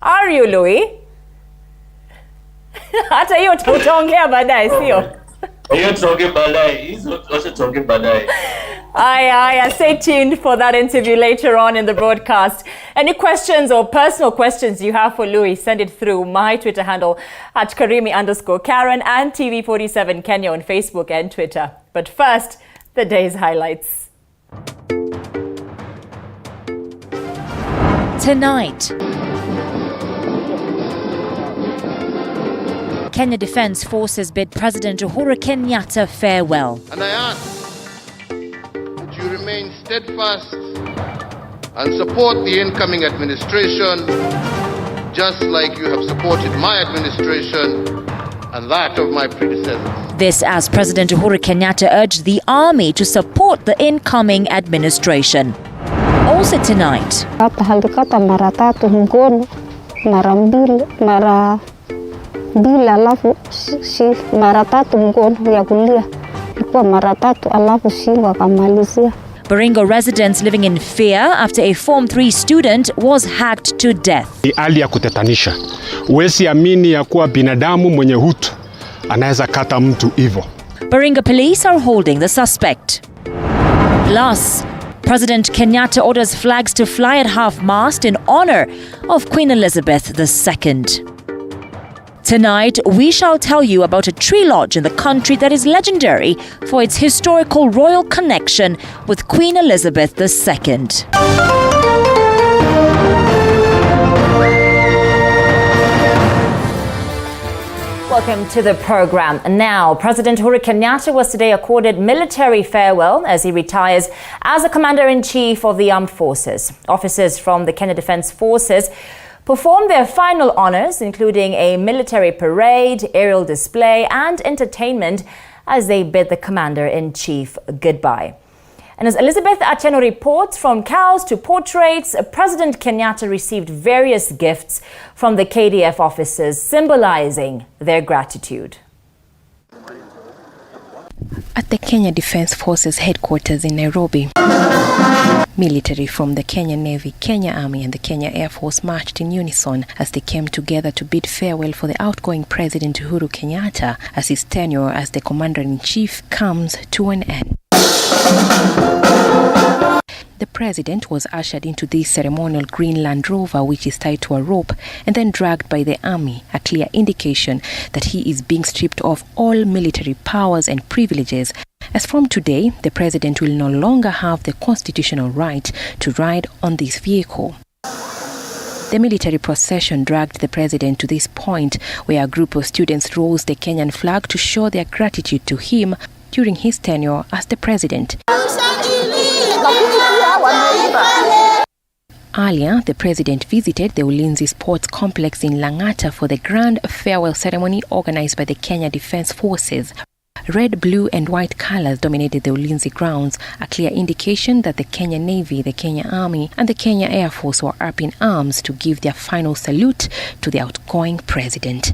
Are you, Louis? Hata hiyo tutaongea baadaye, sio? Hiyo tutaongea baadaye. Hizo tutaongea baadaye. Aye. Stay tuned for that interview later on in the broadcast. Any questions or personal questions you have for Louis, send it through my Twitter handle at Karimi_Karen and TV47 Kenya on Facebook and Twitter. But first, the day's highlights. Tonight, Kenya Defence Forces bid President Uhuru Kenyatta farewell. And I ask that you remain steadfast and support the incoming administration, just like you have supported my administration and that of my predecessors. This as President Uhuru Kenyatta urged the army to support the incoming administration. Also tonight, alikata mara 3 mkono, mara 2 alafu mara 3 mkono ya kulia. Ilikuwa mara 3 alafu shingo akamalizia. Baringo residents living in fear after a Form 3 student was hacked to death. Ni hali ya kutetanisha. Huwezi amini ya kuwa binadamu mwenye hutu anaweza kata mtu hivyo. Baringo police are holding the suspect. Plus, President Kenyatta orders flags to fly at half-mast in honor of Queen Elizabeth II. Tonight, we shall tell you about a tree lodge in the country that is legendary for its historical royal connection with Queen Elizabeth II. Welcome to the program. Now, President Uhuru Kenyatta was today accorded military farewell as he retires as the Commander-in-Chief of the Armed Forces. Officers from the Kenya Defence Forces performed their final honours, including a military parade, aerial display and entertainment as they bid the Commander-in-Chief goodbye. And as Elizabeth Atieno reports, from cows to portraits, President Kenyatta received various gifts from the KDF officers, symbolizing their gratitude. At the Kenya Defence Forces headquarters in Nairobi, military from the Kenya Navy, Kenya Army and the Kenya Air Force marched in unison as they came together to bid farewell for the outgoing President Uhuru Kenyatta as his tenure as the Commander-in-Chief comes to an end. The president was ushered into the ceremonial green Land Rover, which is tied to a rope and then dragged by the army, a clear indication that he is being stripped of all military powers and privileges. As from today, the president will no longer have the constitutional right to ride on this vehicle. The military procession dragged the president to this point, where a group of students rose the Kenyan flag to show their gratitude to him during his tenure as the president. Earlier, the president visited the Ulinzi Sports Complex in Lang'ata for the grand farewell ceremony organized by the Kenya Defence Forces. Red, blue and white colors dominated the Ulinzi grounds, a clear indication that the Kenya Navy, the Kenya Army and the Kenya Air Force were up in arms to give their final salute to the outgoing president.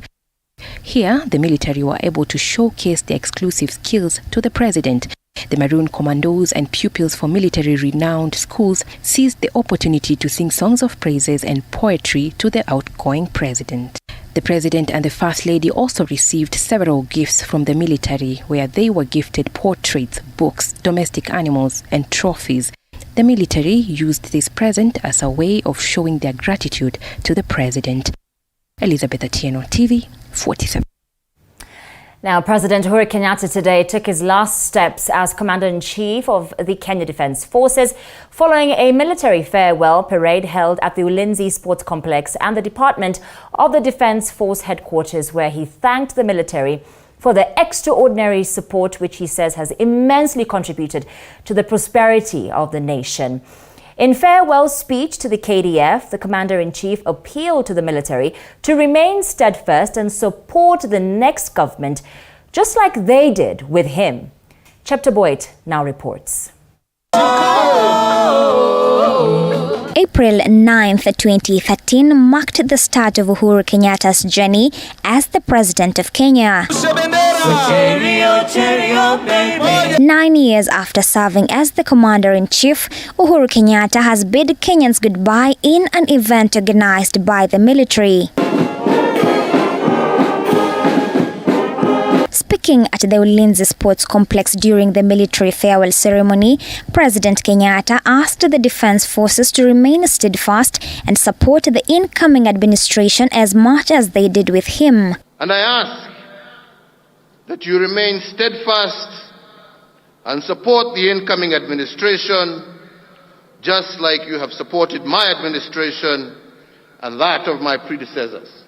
Here, the military were able to showcase their exclusive skills to the president. The Maroon Commandos and pupils from military-renowned schools seized the opportunity to sing songs of praises and poetry to the outgoing president. The president and the First Lady also received several gifts from the military, where they were gifted portraits, books, domestic animals, and trophies. The military used this present as a way of showing their gratitude to the president. Elizabeth Atieno, TV 47. Now, President Uhuru Kenyatta today took his last steps as Commander-in-Chief of the Kenya Defence Forces following a military farewell parade held at the Ulinzi Sports Complex and the Department of the Defence Force headquarters, where he thanked the military for the extraordinary support which he says has immensely contributed to the prosperity of the nation. In farewell speech to the KDF, the Commander-in-Chief appealed to the military to remain steadfast and support the next government, just like they did with him. Chapter Boyd now reports. April 9th, 2013 marked the start of Uhuru Kenyatta's journey as the President of Kenya. 9 years after serving as the Commander-in-Chief, Uhuru Kenyatta has bid Kenyans goodbye in an event organized by the military. Speaking at the Ulinzi Sports Complex during the military farewell ceremony, President Kenyatta asked the Defence Forces to remain steadfast and support the incoming administration as much as they did with him. And I ask that you remain steadfast and support the incoming administration just like you have supported my administration and that of my predecessors.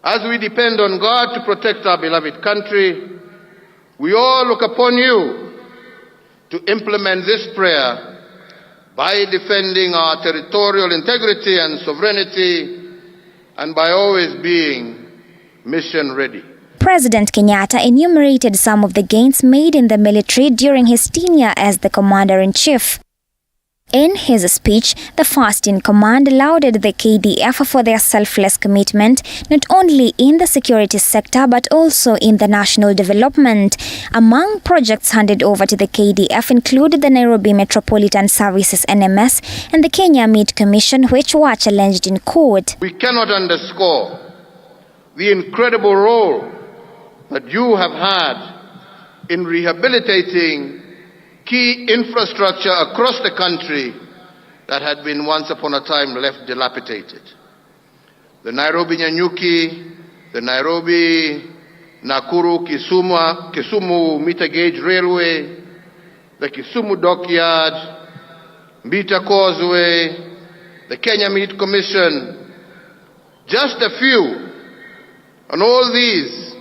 As we depend on God to protect our beloved country, we all look upon you to implement this prayer by defending our territorial integrity and sovereignty and by always being mission ready. President Kenyatta enumerated some of the gains made in the military during his tenure as the Commander-in-Chief. In his speech, the first-in-command lauded the KDF for their selfless commitment not only in the security sector but also in the national development. Among projects handed over to the KDF included the Nairobi Metropolitan Services NMS and the Kenya Meat Commission, which were challenged in court. We cannot underscore the incredible role that you have had in rehabilitating key infrastructure across the country that had been once upon a time left dilapidated. The Nairobi-Nyanyuki, the Nairobi-Nakuru Kisumu meter gauge railway, the Kisumu dockyard, Mbita Causeway, the Kenya Meat Commission, just a few. And all these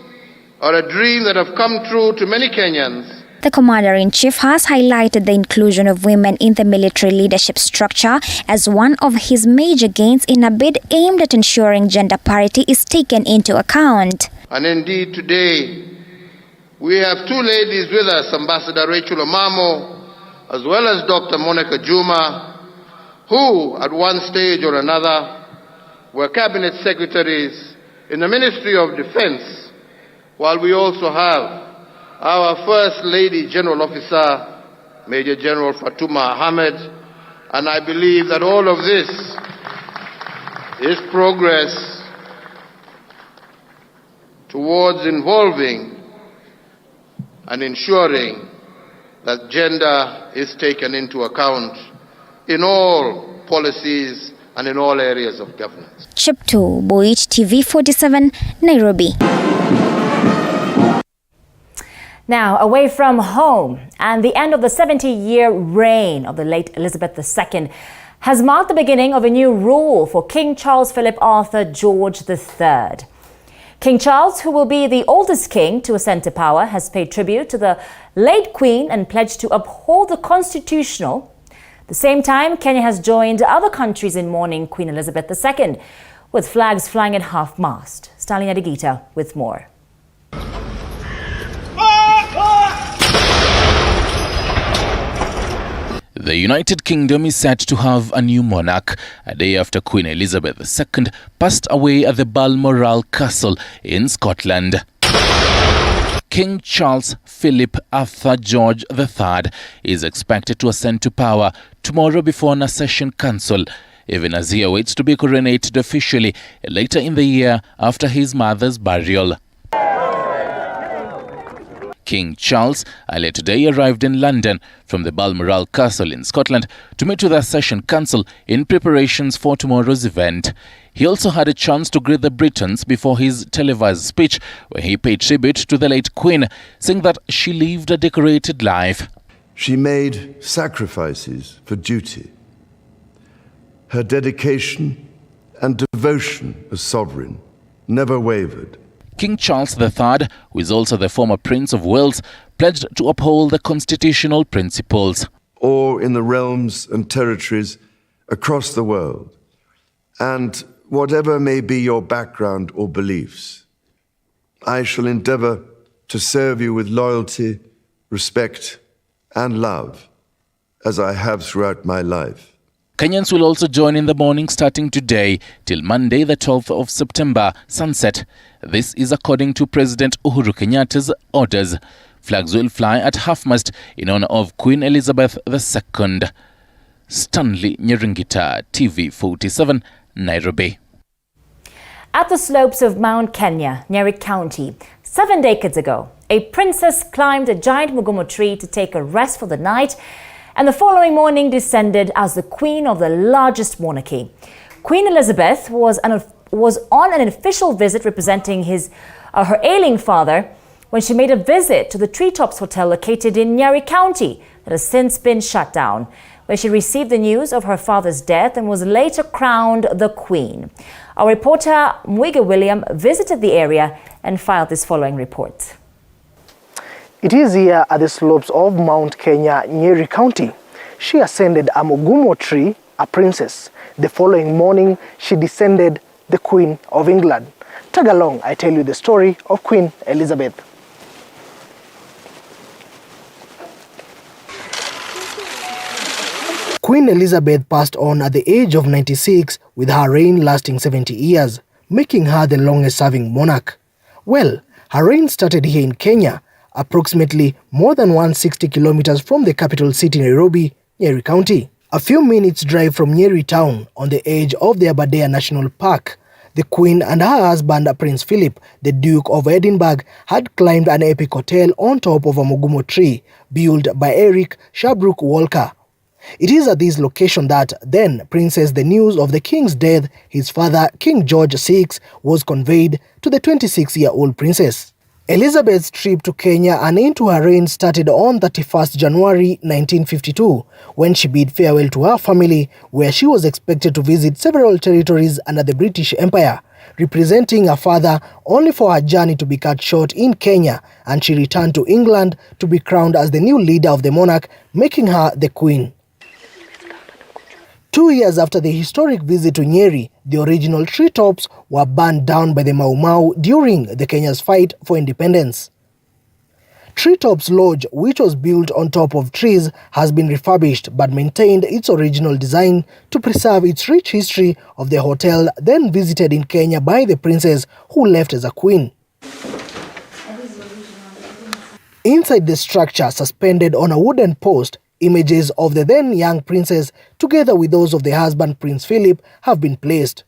are a dream that have come true to many Kenyans. The Commander-in-Chief has highlighted the inclusion of women in the military leadership structure as one of his major gains in a bid aimed at ensuring gender parity is taken into account. And indeed today, we have two ladies with us, Ambassador Rachel Omamo, as well as Dr. Monica Juma, who at one stage or another were cabinet secretaries in the Ministry of Defense, while we also have our First Lady General Officer, Major General Fatuma Ahmed, and I believe that all of this is progress towards involving and ensuring that gender is taken into account in all policies and in all areas of governance. Chipto, GOtv 47, Nairobi. Now, away from home, and the end of the 70-year reign of the late Elizabeth II has marked the beginning of a new rule for King Charles Philip Arthur George III. King Charles, who will be the oldest king to ascend to power, has paid tribute to the late Queen and pledged to uphold the constitutional. At the same time, Kenya has joined other countries in mourning Queen Elizabeth II, with flags flying at half-mast. Stalin Adigita with more. The United Kingdom is set to have a new monarch a day after Queen Elizabeth II passed away at the Balmoral Castle in Scotland. King Charles Philip Arthur George III is expected to ascend to power tomorrow before an accession council, even as he awaits to be coronated officially later in the year after his mother's burial. King Charles earlier today arrived in London from the Balmoral Castle in Scotland to meet with the Accession Council in preparations for tomorrow's event. He also had a chance to greet the Britons before his televised speech, where he paid tribute to the late Queen, saying that she lived a decorated life. She made sacrifices for duty. Her dedication and devotion as sovereign never wavered. King Charles III, who is also the former Prince of Wales, pledged to uphold the constitutional principles. Or in the realms and territories across the world, and whatever may be your background or beliefs, I shall endeavor to serve you with loyalty, respect, and love, as I have throughout my life. Kenyans will also join in the morning starting today till Monday, the 12th of September, sunset. This is according to President Uhuru Kenyatta's orders. Flags will fly at half-mast in honor of Queen Elizabeth II. Stanley Nyeringita, TV47, Nairobi. At the slopes of Mount Kenya, Nyeri County, 7 decades ago, a princess climbed a giant mugumo tree to take a rest for the night, and the following morning descended as the queen of the largest monarchy. Queen Elizabeth was on an official visit representing her ailing father when she made a visit to the Treetops Hotel located in Nyeri County that has since been shut down, where she received the news of her father's death and was later crowned the queen. Our reporter Mwige William visited the area and filed this following report. It is here at the slopes of Mount Kenya, Nyeri County. She ascended a mugumo tree, a princess. The following morning, she descended the Queen of England. Tag along, I tell you the story of Queen Elizabeth. Queen Elizabeth passed on at the age of 96, with her reign lasting 70 years, making her the longest-serving monarch. Well, her reign started here in Kenya, approximately more than 160 kilometers from the capital city Nairobi, Nyeri County. A few minutes drive from Nyeri town, on the edge of the Aberdare National Park, the Queen and her husband Prince Philip, the Duke of Edinburgh, had climbed an epic hotel on top of a mugumo tree built by Eric Shabrook Walker. It is at this location that then Princess the news of the king's death, his father King George VI, was conveyed to the 26-year-old princess. Elizabeth's trip to Kenya and into her reign started on 31st January 1952, when she bid farewell to her family, where she was expected to visit several territories under the British Empire, representing her father, only for her journey to be cut short in Kenya, and she returned to England to be crowned as the new leader of the monarch, making her the queen. 2 years after the historic visit to Nyeri, the original treetops were burned down by the Mau Mau during the Kenya's fight for independence. Treetops Lodge, which was built on top of trees, has been refurbished but maintained its original design to preserve its rich history of the hotel then visited in Kenya by the princess who left as a queen. Inside the structure, suspended on a wooden post, images of the then young princess, together with those of the husband Prince Philip, have been placed.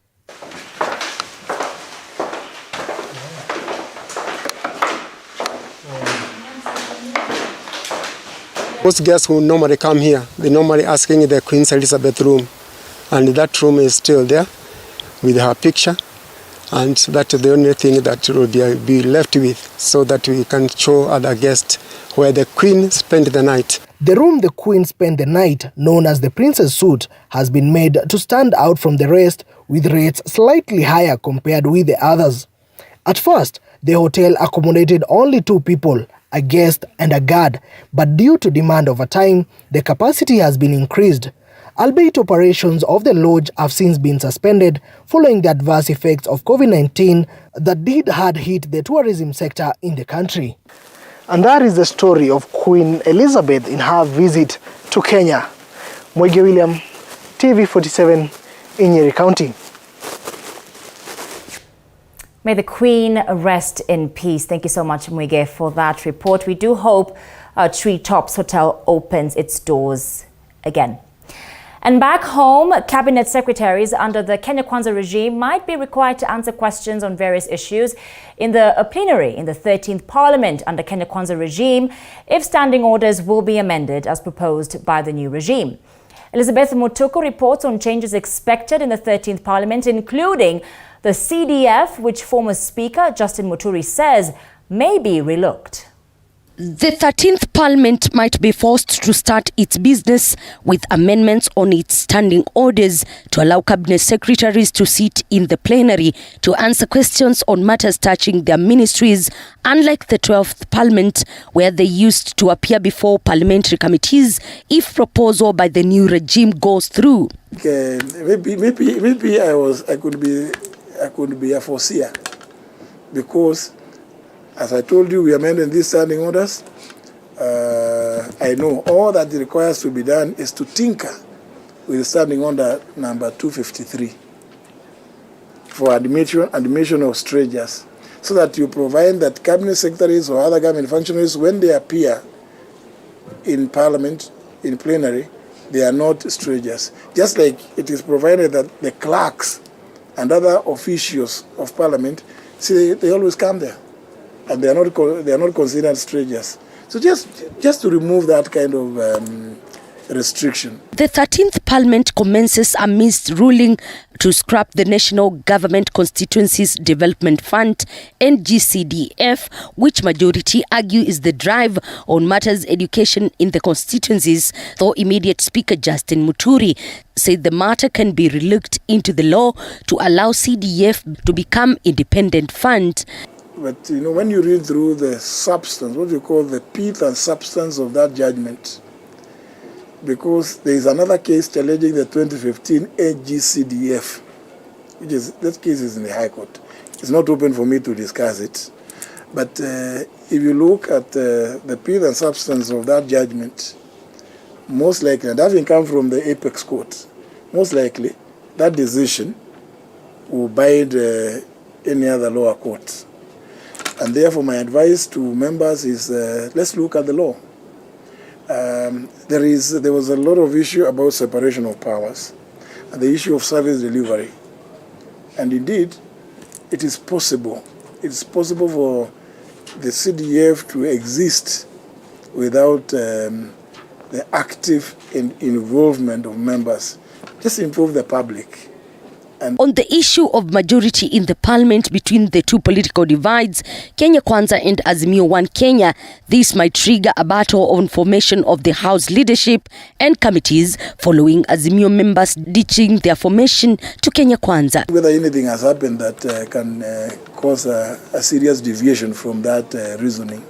Most guests who normally come here, they normally asking the Queen Elizabeth room, and that room is still there with her picture, and that's the only thing that will be left with, so that we can show other guests where the Queen spent the night. The room the Queen spent the night, known as the Princess Suite, has been made to stand out from the rest, with rates slightly higher compared with the others. At first, the hotel accommodated only 2 people, a guest and a guard, but due to demand over time, the capacity has been increased. Albeit operations of the lodge have since been suspended following the adverse effects of COVID-19 that did hard hit the tourism sector in the country. And that is the story of Queen Elizabeth in her visit to Kenya. Mwige William, TV47 in Nyeri County. May the Queen rest in peace. Thank you so much, Mwige, for that report. We do hope Treetops Hotel opens its doors again. And back home, cabinet secretaries under the Kenya Kwanza regime might be required to answer questions on various issues in the plenary in the 13th Parliament under Kenya Kwanza regime if standing orders will be amended as proposed by the new regime. Elizabeth Mutuku reports on changes expected in the 13th Parliament, including the CDF, which former Speaker Justin Muturi says may be relooked. The 13th Parliament might be forced to start its business with amendments on its standing orders to allow cabinet secretaries to sit in the plenary to answer questions on matters touching their ministries, unlike the 12th Parliament, where they used to appear before parliamentary committees if proposal by the new regime goes through. Maybe I could be a foreseer, because as I told you, we amended these standing orders. I know all that requires to be done is to tinker with standing order number 253 for admission of strangers, so that you provide that cabinet secretaries or other government functionaries, when they appear in parliament, in plenary, they are not strangers. Just like it is provided that the clerks and other officials of parliament, see, they always come there, and they are not considered strangers. So just to remove that kind of restriction. The 13th Parliament commences amidst ruling to scrap the National Government Constituencies Development Fund, NGCDF, which majority argue is the drive on matters education in the constituencies, though immediate Speaker Justin Muturi said the matter can be relooked into the law to allow CDF to become independent fund. But you know, when you read through the substance, what you call the pith and substance of that judgment, because there is another case challenging the 2015 NGCDF, which is, that case is in the High Court. It's not open for me to discuss it. But if you look at the pith and substance of that judgment, most likely, and that having come from the Apex Court, most likely that decision will bind any other lower court. And therefore my advice to members is let's look at the law. There was a lot of issue about separation of powers and the issue of service delivery. And indeed, it is possible. It's possible for the CDF to exist without the active involvement of members. Just improve the public. And on the issue of majority in the parliament between the two political divides, Kenya Kwanza and Azimio One Kenya, this might trigger a battle on formation of the House leadership and committees following Azimio members ditching their formation to Kenya Kwanza. Whether anything has happened that can cause a serious deviation from that reasoning.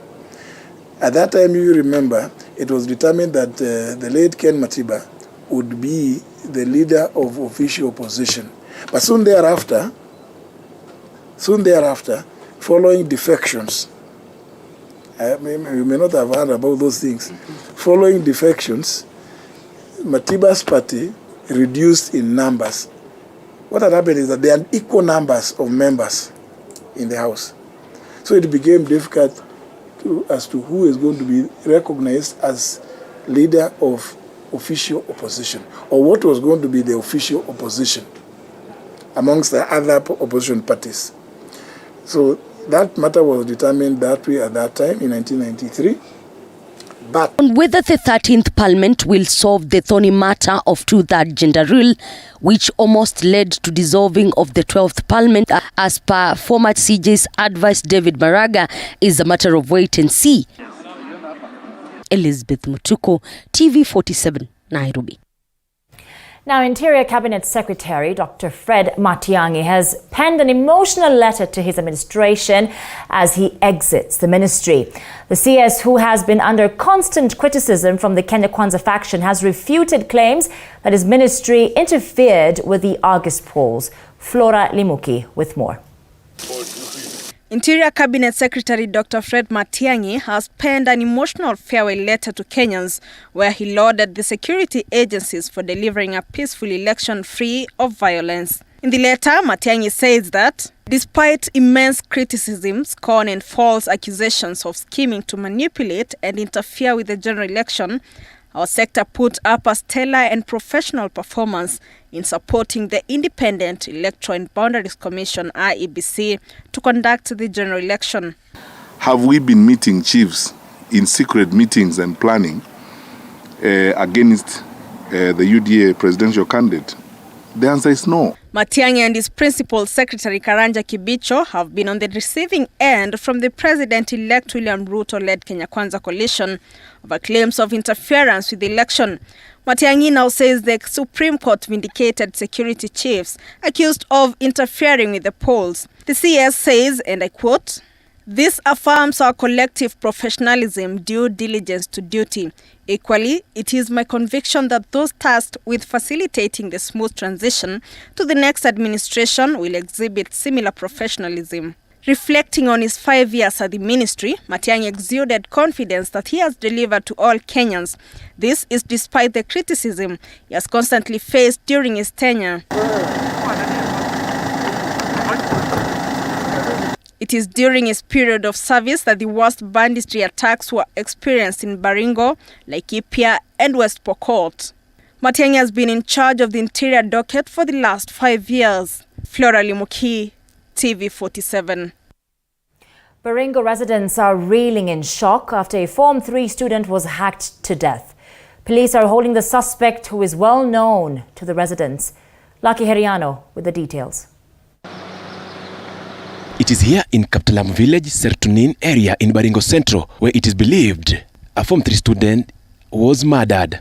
At that time, you remember, it was determined that the late Ken Matiba would be the leader of official opposition. But soon thereafter, following defections, you may not have heard about those things. Following defections, Matiba's party reduced in numbers. What had happened is that there are equal numbers of members in the House. So it became difficult as to who is going to be recognized as leader of official opposition, or what was going to be the official opposition amongst the other opposition parties. So that matter was determined that way at that time in 1993. But on whether the 13th Parliament will solve the thorny matter of two-third gender rule, which almost led to dissolving of the 12th Parliament, as per former CJ's advice David Maraga, is a matter of wait and see. Elizabeth Mutuku, TV47, Nairobi. Now, Interior Cabinet Secretary Dr. Fred Matiang'i has penned an emotional letter to his administration as he exits the ministry. The CS, who has been under constant criticism from the Kenya Kwanza faction, has refuted claims that his ministry interfered with the August polls. Flora Limuki with more. Interior Cabinet Secretary Dr. Fred Matiang'i has penned an emotional farewell letter to Kenyans where he lauded the security agencies for delivering a peaceful election free of violence. In the letter, Matiang'i says that despite immense criticism, scorn and false accusations of scheming to manipulate and interfere with the general election, our sector put up a stellar and professional performance in supporting the Independent Electoral and Boundaries Commission, IEBC, to conduct the general election. Have we been meeting chiefs in secret meetings and planning against the UDA presidential candidate? The answer is no. Matiang'i and his principal secretary Karanja Kibicho have been on the receiving end from the President-elect William Ruto-led Kenya Kwanza coalition over claims of interference with the election. Matiang'i now says the Supreme Court vindicated security chiefs accused of interfering with the polls. The CS says, and I quote, "This affirms our collective professionalism, due diligence to duty. Equally, it is my conviction that those tasked with facilitating the smooth transition to the next administration will exhibit similar professionalism." Reflecting on his 5 years at the ministry, Matiang'i exuded confidence that he has delivered to all Kenyans. This is despite the criticism he has constantly faced during his tenure. It is during his period of service that the worst banditry attacks were experienced in Baringo, Laikipia, and West Pokot. Matiang'i has been in charge of the interior docket for the last 5 years. Flora Limuki, TV47. Baringo residents are reeling in shock after a Form 3 student was hacked to death. Police are holding the suspect, who is well known to the residents. Lucky Heriano with the details. It is here in Kaptalam village, Sertunin area in Baringo Central, where it is believed a Form 3 student was murdered.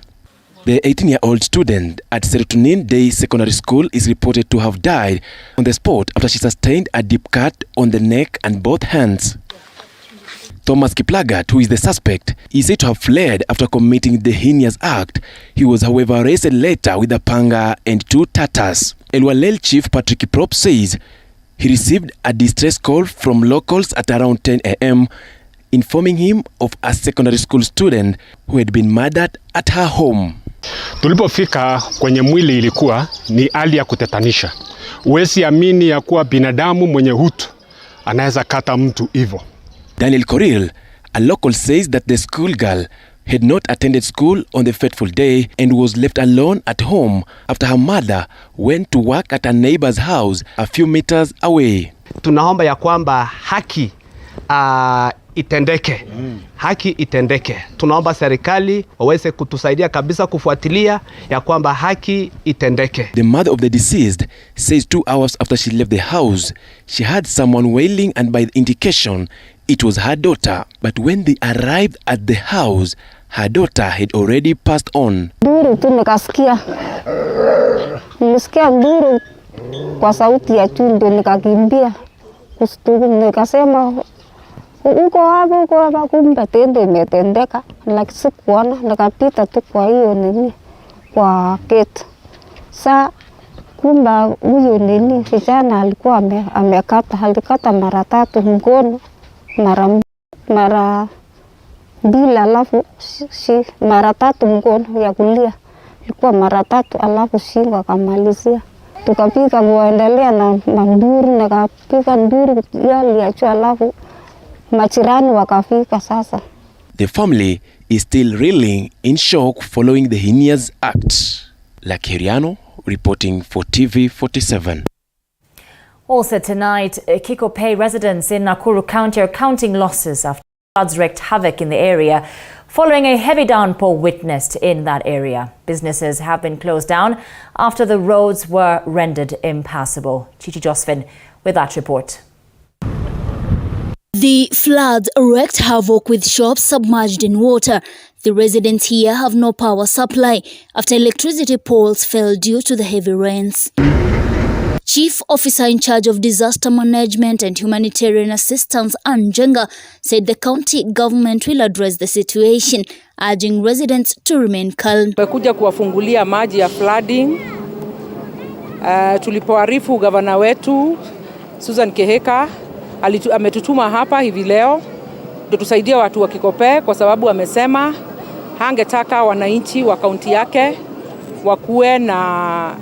The 18-year-old student at Sertunin Day Secondary School is reported to have died on the spot after she sustained a deep cut on the neck and both hands. Thomas Kiplagat, who is the suspect, is said to have fled after committing the heinous act. He was, however, arrested later with a panga and 2 tatters. Elwalel Chief Patrick Kiprop says he received a distress call from locals at around 10 a.m. informing him of a secondary school student who had been murdered at her home. Tulipofika kwenye mwili ilikuwa ni hali ya kutetanisha. Huwezi amini ya kuwa binadamu mwenye hutu anaweza kata mtu hivyo. Daniel Koril, a local, says that the school girl had not attended school on the fateful day and was left alone at home after her mother went to work at a neighbor's house a few meters away. Tunaomba ya kwamba haki itendeke. Haki itendeke. Tunaomba serikali waweze kutusaidia kabisa kufuatilia ya kwamba haki itendeke. The mother of the deceased says 2 hours after she left the house, she heard someone wailing, and by the indication, it was her daughter. But when they arrived at the house, her daughter had already passed on. Duru tu nikasikia. Nilisikia duru kwa sauti ya juu, ndio nikakimbia. Kustuka nikasema uko hapa, kumbe tendo imetendeka. Lakini sikuona, nikapita tu kwa hiyo nini, kwa gate. Sa kumbe huyu nini kijana alikuwa alikata mara 3 mkono, mara 2, alafu mara 3 mkono ya kulia. Ilikuwa mara 3, alafu shingo akamalizia. Tukapiga kuendelea na nduru, nikapiga nduru yali ya juu, alafu majirani wakafika sasa. The family is still reeling in shock following the heinous act. Lucky Heriano reporting for TV47. Also tonight, Kikope residents in Nakuru County are counting losses after floods wreaked havoc in the area following a heavy downpour witnessed in that area. Businesses have been closed down after the roads were rendered impassable. Chichi Josephine with that report. The floods wreaked havoc with shops submerged in water. The residents here have no power supply after electricity poles fell due to the heavy rains. Chief Officer in charge of Disaster Management and Humanitarian Assistance, Ann Jenga, said the county government will address the situation, urging residents to remain calm. Tumekuja kuwafungulia maji ya flooding. Tulipoarifu gavana wetu Susan Keheka ametutuma hapa hivi leo ndio tusaidie watu wa Kikope, kwa sababu amesema hangetaka wananchi wa kaunti yake wakuwe na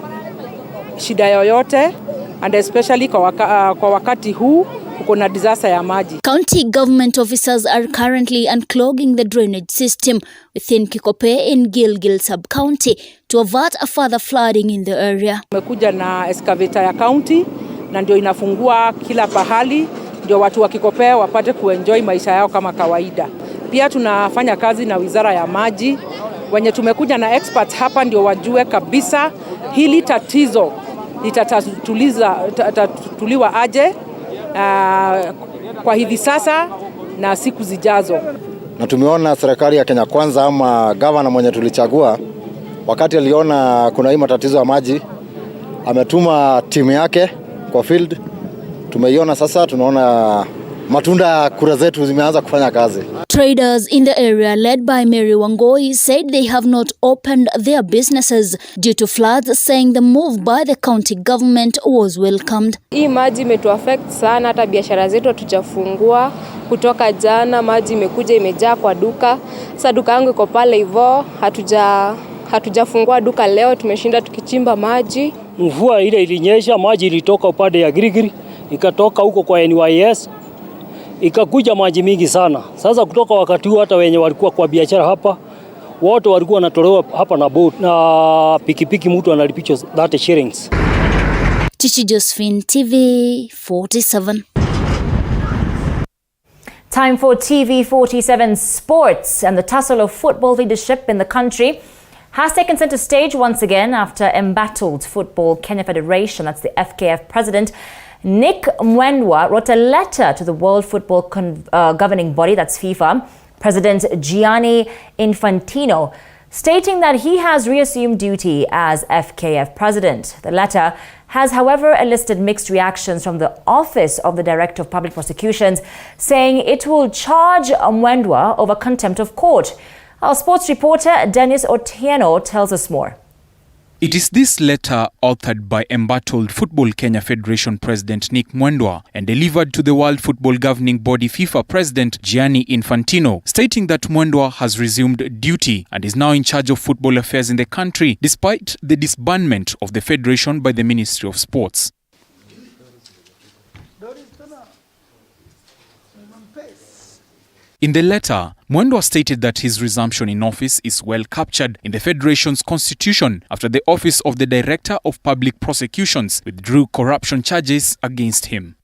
shida yoyote, and especially kwa wakati huu kuna disaster ya maji. County government officers are currently unclogging the drainage system within Kikope in Gilgil sub-county to avert a further flooding in the area. Tumekuja na excavator ya county na ndio inafungua kila pahali ndio watu wa Kikope wapate kuenjoy maisha yao kama kawaida. Pia tunafanya kazi na wizara ya maji, wenye tumekuja na experts hapa ndio wajue kabisa hili tatizo litatatuliwa aje kwa hivi sasa na siku zijazo. Na tumeona serikali ya Kenya Kwanza ama gavana mwenye tulichagua, wakati aliona kuna hii matatizo ya maji, ametuma timu yake kwa field. Tumeiona sasa, tunaona matunda kura zetu zimeanza kufanya kazi. Traders in the area led by Mary Wangoi said they have not opened their businesses due to floods, saying the move by the county government was welcomed. Hii maji imetuaffect sana, hata biashara zetu hatujafungua. Kutoka jana maji imekuja imejaa kwa duka. Sasa duka yangu iko pale hivyo, hatujafungua duka leo, tumeshinda tukichimba maji. Mvua ile ilinyesha, maji ilitoka upande ya Girigiri, ikatoka huko kwa NYS. Ikakuja maji mingi sana. Sasa kutoka wakati huo hata wenye walikuwa kwa biashara hapa, wote walikuwa wanatolewa hapa na boat na pikipiki, mtu analipisha 30 shillings. Chichi Josephine, TV 47. Time for TV 47 Sports, and the tussle of football leadership in the country has taken center stage once again after embattled Football Kenya Federation, that's the FKF president, Nick Mwendwa, wrote a letter to the World Football governing body, that's FIFA, President Gianni Infantino, stating that he has reassumed duty as FKF president. The letter has, however, elicited mixed reactions from the Office of the Director of Public Prosecutions, saying it will charge Mwendwa over contempt of court. Our sports reporter Dennis Otieno tells us more. It is this letter, authored by embattled Football Kenya Federation President Nick Mwendwa and delivered to the World Football Governing Body FIFA President Gianni Infantino, stating that Mwendwa has resumed duty and is now in charge of football affairs in the country, despite the disbandment of the federation by the Ministry of Sports. In the letter, Mwendwa stated that his resumption in office is well captured in the Federation's constitution after the Office of the Director of Public Prosecutions withdrew corruption charges against him.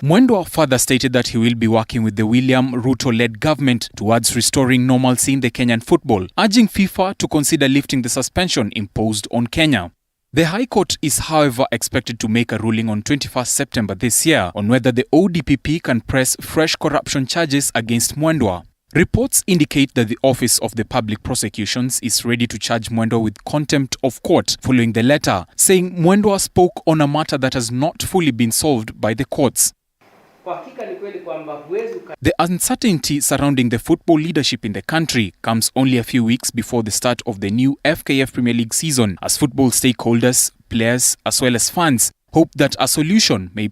Mwendwa further stated that he will be working with the William Ruto-led government towards restoring normalcy in the Kenyan football, urging FIFA to consider lifting the suspension imposed on Kenya. The High Court is, however, expected to make a ruling on 21st September this year on whether the ODPP can press fresh corruption charges against Mwendwa. Reports indicate that the Office of the Public Prosecutions is ready to charge Mwendwa with contempt of court following the letter, saying Mwendwa spoke on a matter that has not fully been solved by the courts. The uncertainty surrounding the football leadership in the country comes only a few weeks before the start of the new FKF Premier League season, as football stakeholders, players, as well as fans hope that a solution may